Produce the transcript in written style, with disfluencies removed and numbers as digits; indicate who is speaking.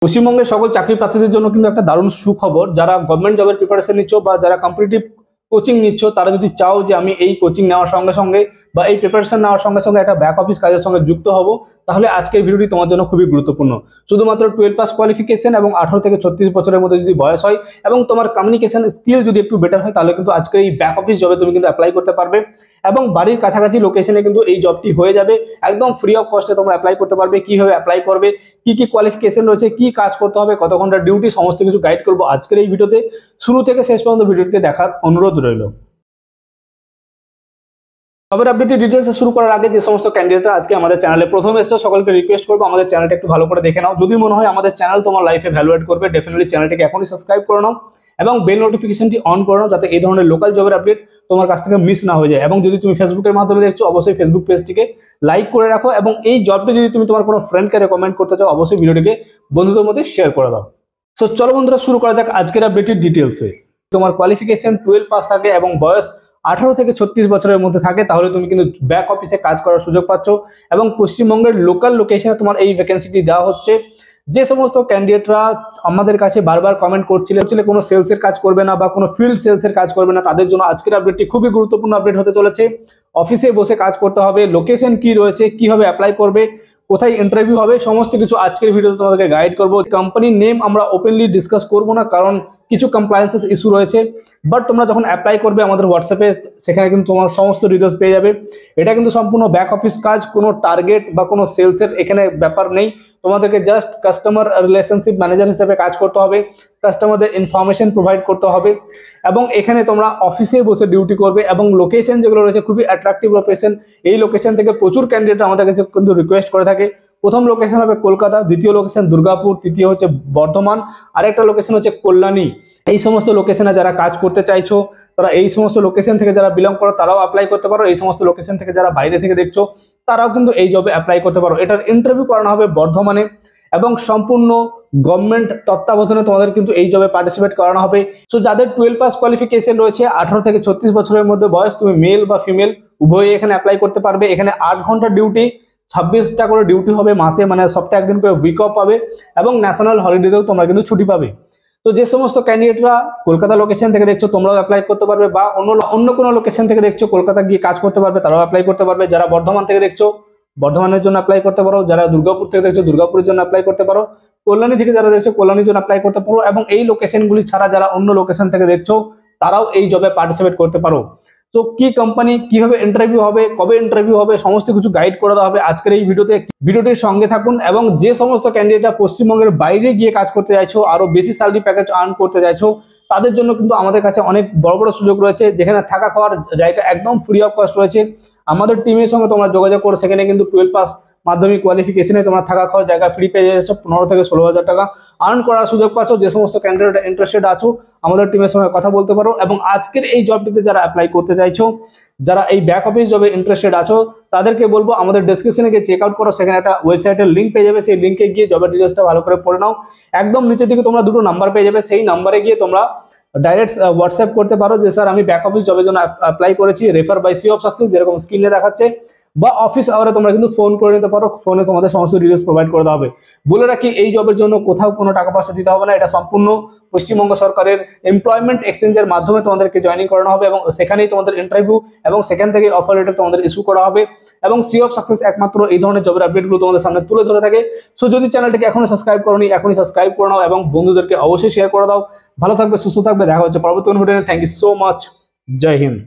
Speaker 1: পশ্চিমবঙ্গের সকল চাকরি প্রার্থীদের জন্য কিন্তু একটা দারুণ সুখবর। যারা গভর্নমেন্ট জবের প্রিপারেশন নিচ্ছ বা যারা কম্পিটিটিভ কোচিং নিচ্ছ, তারা যদি চাও যে আমি এই কোচিং নেওয়ার সঙ্গে সঙ্গে বা এই প্রিপারেশন নেওয়ার সঙ্গে সঙ্গে একটা ব্যাক অফিস কাজের সঙ্গে যুক্ত হব, তাহলে আজকের ভিডিওটি তোমার জন্য খুবই গুরুত্বপূর্ণ। শুধুমাত্র 12 পাস কোয়ালিফিকেশন এবং 18 থেকে 36 বছরের মধ্যে যদি বয়স হয় এবং তোমার কমিউনিকেশন স্কিল যদি একটু বেটার হয়, তাহলে কিন্তু আজকের এই ব্যাক অফিস জবে তুমি কিন্তু অ্যাপ্লাই করতে পারবে এবং বাড়ির কাছাকাছি লোকেশনে কিন্তু এই জবটি হয়ে যাবে। একদম ফ্রি অফ কস্টে তোমরা অ্যাপ্লাই করতে পারবে। কিভাবে অ্যাপ্লাই করবে, কি কি কোয়ালিফিকেশন রয়েছে, কি কাজ করতে হবে, কত ঘন্টা ডিউটি, সমস্ত কিছু গাইড করবো আজকের এই ভিডিওতে। শুরু থেকে শেষ পর্যন্ত ভিডিওটিকে দেখার অনুরোধ রইল। খবর আপডেটের ডিটেলস শুরু করার আগে যে সমস্ত ক্যান্ডিডেটরা আজকে আমাদের চ্যানেলে প্রথম এসেছো, সকলকে রিকোয়েস্ট করবো আমাদের চ্যানেলটা একটু ভালো করে দেখে নাও। যদি মনে হয় আমাদের চ্যানেল তোমার লাইফে ভ্যালু এড করবে, ডেফিনেটলি চ্যানেলটাকে এখনই সাবস্ক্রাইব করে নাও এবং বেল নোটিফিকেশনটি অন করে নাও, যাতে এই ধরনের লোকাল জবের আপডেট তোমার কাছ থেকে মিস না হয়ে যায়। এবং যদি তুমি ফেসবুকের মাধ্যমে দেখছো, অবশ্যই ফেসবুক পেজটিকে লাইক করে রাখো এবং এই জবটি যদি তুমি তোমার কোনো ফ্রেন্ডকে রেকমেন্ড করতে চাও, অবশ্যই ভিডিওটিকে বন্ধুদের মধ্যে শেয়ার করে দাও। সো চলো বন্ধুরা, শুরু করা যাক আজকের আপডেটের ডিটেলসে। তোমার কোয়ালিফিকেশন 12 পাস থাকে এবং বয়স 18 থেকে 36 বছরের মধ্যে থাকে, তাহলে তুমি কিন্তু ব্যাক অফিসে কাজ করার সুযোগ পাচ্ছ এবং পশ্চিমবঙ্গের লোকাল লোকেশনে তোমার এই ভ্যাকেন্সিটি দেওয়া হচ্ছে। যে সমস্ত ক্যান্ডিডেটরা আমাদের কাছে বারবার কমেন্ট করছিল কোনো সেলসের কাজ করবে না বা কোনো ফিল্ড সেলসের কাজ করবে না, তাদের জন্য আজকের আপডেটটি খুবই গুরুত্বপূর্ণ আপডেট হতে চলেছে। অফিসে বসে কাজ করতে হবে, লোকেশন কি রয়েছে, কিভাবে অ্যাপ্লাই করবে, কোথায় ইন্টারভিউ হবে, সমস্ত কিছু আজকের ভিডিওতে তোমাদেরকে গাইড করবো। কোম্পানির নেম আমরা ওপেনলি ডিসকাস করবো না, কারণ কিছু কমপ্লায়েন্সেস ইস্যু রয়েছে। বাট তোমরা যখন অ্যাপ্লাই করবে আমাদের হোয়াটসঅ্যাপে, সেখানে কিন্তু তোমার সমস্ত ডিটেলস পেয়ে যাবে। এটা কিন্তু সম্পূর্ণ ব্যাক অফিস কাজ, কোনো টার্গেট বা কোনো সেলসের এখানে ব্যাপার নেই। তোমাদেরকে জাস্ট কাস্টমার রিলেশনশিপ ম্যানেজার হিসেবে কাজ করতে হবে, কাস্টমারদের ইনফরমেশন প্রোভাইড করতে হবে এবং এখানে তোমরা অফিসে বসে ডিউটি করবে। এবং লোকেশন যেগুলো রয়েছে খুবই অ্যাট্রাকটিভ লোকেশন। এই লোকেশন থেকে প্রচুর ক্যান্ডিডেট আমাদের কাছে কিন্তু রিকোয়েস্ট করে থাকে। প্রথম লোকেশন হবে কলকাতা, দ্বিতীয় লোকেশন দুর্গাপুর, তৃতীয় হচ্ছে বর্ধমান, আরেকটা লোকেশন হচ্ছে কল্যাণী। এই সমস্ত লোকেশনে যারা কাজ করতে চাইছো, তারা এই সমস্ত লোকেশন থেকে যারা বিলং করো তারাও অ্যাপ্লাই করতে পারো। এই সমস্ত লোকেশন থেকে যারা বাইরে থেকে দেখছো, তারাও কিন্তু এই জবে অ্যাপ্লাই করতে পারো। এটার ইন্টারভিউ করানো হবে বর্ধমানে এবং সম্পূর্ণ গভর্নমেন্ট তত্ত্বাবধানে তোমাদের কিন্তু এই জবে পার্টিসিপেট করানো হবে। সো যাদের 12 পাস কোয়ালিফিকেশন রয়েছে, 18 থেকে 36 বছরের মধ্যে বয়স, তুমি মেল বা ফিমেল উভয়ই এখানে অ্যাপ্লাই করতে পারবে। এখানে 8 ঘন্টা ডিউটি, 26টা করে ডিউটি হবে মাসে, মানে সপ্তাহে একদিন করে উইক অফ পাবে এবং ন্যাশনাল হলিডেতেও তোমরা কিন্তু ছুটি পাবে। তো যে সমস্ত ক্যান্ডিডেটরা কলকাতা লোকেশন থেকে দেখছো, তোমরাও অ্যাপ্লাই করতে পারবে, বা অন্য কোনো লোকেশন থেকে দেখছো, কলকাতা গিয়ে কাজ করতে পারবে, তারাও অ্যাপ্লাই করতে পারবে। যারা বর্ধমান থেকে দেখছো, বর্ধমানের জন্য অ্যাপ্লাই করতে পারো। যারা দুর্গাপুর থেকে দেখছো, দুর্গাপুরের জন্য অ্যাপ্লাই করতে পারো। কল্যাণী থেকে যারা দেখছো, কল্যাণীর জন্য অ্যাপ্লাই করতে পারো। এবং এই লোকেশনগুলি ছাড়া যারা অন্য লোকেশন থেকে দেখছো, তারাও এই জবে পার্টিসিপেট করতে পারো। তো কি কোম্পানি, কিভাবে ইন্টারভিউ হবে, কবে ইন্টারভিউ হবে, সমস্ত কিছু গাইড করে দেওয়া হবে আজকের এই ভিডিওতে। ভিডিওটির সঙ্গে থাকুন। এবং যে সমস্ত ক্যান্ডিডেটরা পশ্চিমবঙ্গের বাইরে গিয়ে কাজ করতে চাইছো, আরো বেশি স্যালারি প্যাকেজ আর্ন করতে চাইছো, তাদের জন্য কিন্তু আমাদের কাছে অনেক বড় বড় সুযোগ রয়েছে, যেখানে থাকা খাওয়ার জায়গা একদম ফ্রি অফ কস্ট রয়েছে। আমাদের টিমের সঙ্গে তোমরা যোগাযোগ করো, সেখানে কিন্তু 12 পাস মাধ্যমিক কোয়ালিফিকেশনে তোমরা থাকা খাওয়ার জায়গা ফ্রি পেয়ে যাচ্ছ। 15 থেকে 16,000 টাকা আর্ন করার সুযোগ পাচ্ছ। যে সমস্ত ক্যান্ডিডেট ইন্টারেস্টেড আছো, আমাদের টিমের সঙ্গে কথা বলতে পারো। এবং আজকের এই জবটিতে যারা অ্যাপ্লাই করতে চাইছো, যারা এই ব্যাক অফিস জবে ইন্টারেস্টেড আছো, তাদেরকে বলবো আমাদের ডেসক্রিপশনে গিয়ে চেক আউট করো। সেখানে একটা ওয়েবসাইটের লিঙ্ক পেয়ে যাবে, সেই লিঙ্কে গিয়ে জবের ডিটেলসটা ভালো করে পড়ে নাও। একদম নিচের দিকে তোমরা দুটো নাম্বার পেয়ে যাবে, সেই নাম্বারে গিয়ে তোমরা ডাইরেক্ট হোয়াটসঅ্যাপ করতে পারো যে স্যার আমি ব্যাক অফিস জবের জন্য অ্যাপ্লাই করেছি, refer by sea of success, যেরকম স্ক্রিনে দেখাচ্ছে। বা অফিস আওয়ারে তোমরা কিন্তু ফোন করে নিতে পারো, ফোনে তোমাদের সমস্ত ডিটেলস প্রোভাইড করে দেওয়া হবে। বলে রাখি, এই জবের জন্য কোথাও কোনো টাকা পয়সা দিতে হবে না। এটা সম্পূর্ণ পশ্চিমবঙ্গ সরকারের এমপ্লয়মেন্ট এক্সচেঞ্জের মাধ্যমে তোমাদেরকে জয়েনিং করানো হবে এবং সেখানেই তোমাদের ইন্টারভিউ এবং সেখান থেকে অফার লেটার তোমাদের ইস্যু করা হবে। এবং সি অফ সাকসেস একমাত্র এই ধরনের জবের আপডেটগুলো তোমাদের সামনে তুলে ধরে থাকে। সো যদি চ্যানেলটিকে এখনো সাবস্ক্রাইব করোনি, এখনই সাবস্ক্রাইব করে নাও এবং বন্ধুদেরকে অবশ্যই শেয়ার করে দাও। ভালো থাকবে, সুস্থ থাকবে, দেখা হচ্ছে পরবর্তী ভিডিওতে। Thank you so much. জয় হিন্দ।